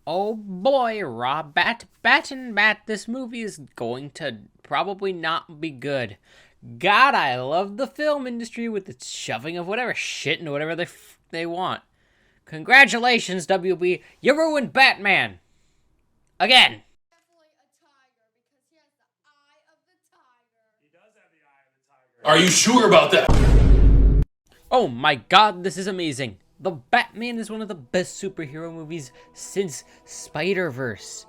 Oh boy, Robat Battenbat, this movie is going to probably not be good. God, I love the film industry with its shoving of whatever shit into whatever they want. Congratulations, WB, you ruined Batman! Again! Are you sure about that? Oh my god, this is amazing. The Batman is one of the best superhero movies since Spider-Verse.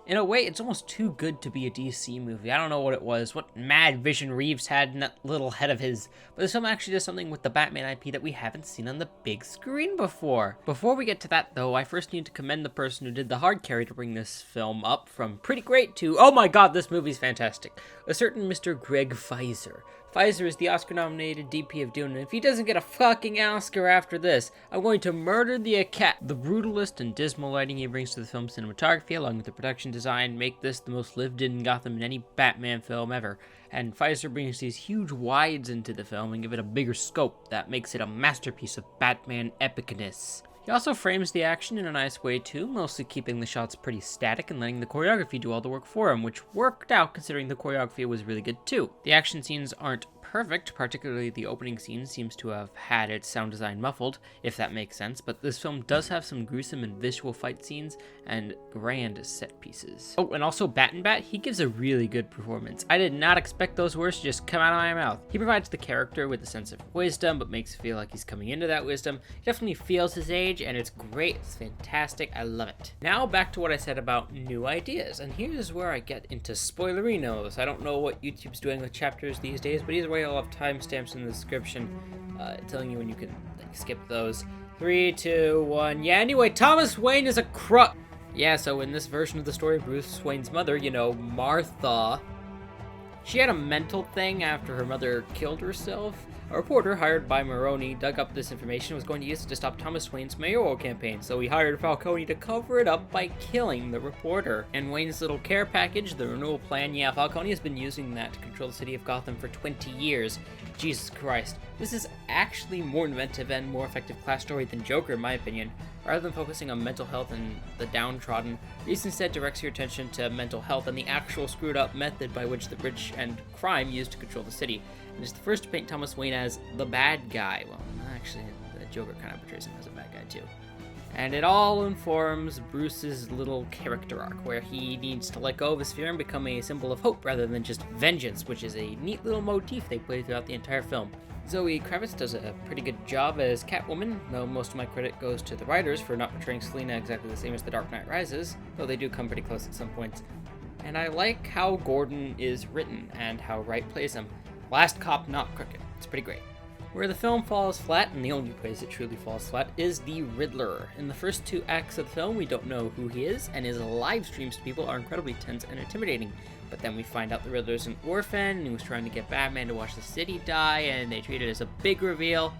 In a way, it's almost too good to be a DC movie. I don't know what it was, what mad vision Reeves had in that little head of his, but this film actually does something with the Batman IP that we haven't seen on the big screen before. Before we get to that, though, I first need to commend the person who did the hard carry to bring this film up from pretty great to, oh my god, this movie's fantastic. A certain Mr. Greg Faiser. Faiser is the Oscar-nominated DP of Dune, and if he doesn't get a fucking Oscar after this, I'm going to murder the cat. The brutalist and dismal lighting he brings to the film's cinematography, along with the production design, make this the most lived-in Gotham in any Batman film ever. And Faiser brings these huge wides into the film and give it a bigger scope that makes it a masterpiece of Batman epicness. He also frames the action in a nice way too, mostly keeping the shots pretty static and letting the choreography do all the work for him, which worked out considering the choreography was really good too. The action scenes aren't perfect, particularly the opening scene seems to have had its sound design muffled, if that makes sense, but this film does have some gruesome and visual fight scenes and grand set pieces. Oh, and also Battenbat, he gives a really good performance. I did not expect those words to just come out of my mouth. He provides the character with a sense of wisdom, but makes it feel like he's coming into that wisdom. He definitely feels his age, and it's great, it's fantastic, I love it. Now back to what I said about new ideas, and here's where I get into spoilerinos. I don't know what YouTube's doing with chapters these days, but either way I'll have timestamps in the description telling you when you can skip those. 3, 2, 1, yeah, anyway, Thomas Wayne is a Yeah, so in this version of the story, Bruce Wayne's mother, you know, Martha, she had a mental thing after her mother killed herself. A reporter hired by Maroni dug up this information and was going to use it to stop Thomas Wayne's mayoral campaign, so he hired Falcone to cover it up by killing the reporter. And Wayne's little care package, the renewal plan, yeah, Falcone has been using that to control the city of Gotham for 20 years. Jesus Christ. This is actually more inventive and more effective class story than Joker, in my opinion. Rather than focusing on mental health and the downtrodden, Reese instead directs your attention to mental health and the actual screwed up method by which the rich and crime used to control the city. And is the first to paint Thomas Wayne as the bad guy. Well, actually, the Joker kind of portrays him as a bad guy too. And it all informs Bruce's little character arc, where he needs to let go of his fear and become a symbol of hope rather than just vengeance, which is a neat little motif they play throughout the entire film. Zoe Kravitz does a pretty good job as Catwoman, though most of my credit goes to the writers for not portraying Selina exactly the same as The Dark Knight Rises, though they do come pretty close at some points. And I like how Gordon is written and how Wright plays him. Last cop, not crooked. It's pretty great. Where the film falls flat, and the only place it truly falls flat, is the Riddler. In the first 2 acts of the film, we don't know who he is, and his live streams to people are incredibly tense and intimidating. But then we find out the Riddler's an orphan, and he was trying to get Batman to watch the city die, and they treat it as a big reveal.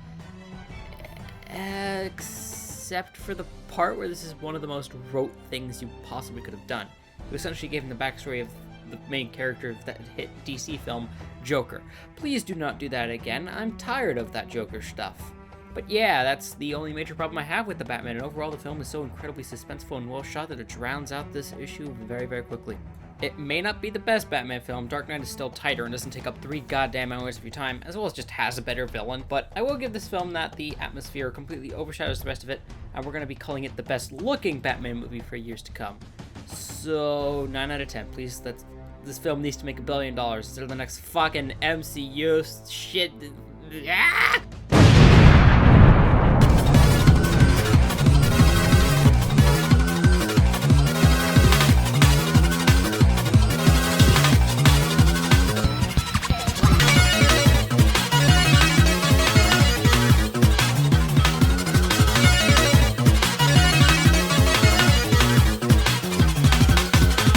Except for the part where this is one of the most rote things you possibly could have done. We essentially gave him the backstory of the main character of that hit DC film, Joker. Please do not do that again. I'm tired of that Joker stuff. But yeah, that's the only major problem I have with the Batman, and overall the film is so incredibly suspenseful and well shot that it drowns out this issue very, very quickly. It may not be the best Batman film, Dark Knight is still tighter and doesn't take up 3 goddamn hours of your time, as well as just has a better villain, but I will give this film that the atmosphere completely overshadows the rest of it, and we're going to be calling it the best looking Batman movie for years to come. So, 9 out of 10, please. This film needs to make $1 billion instead of the next fucking MCU shit. Ah!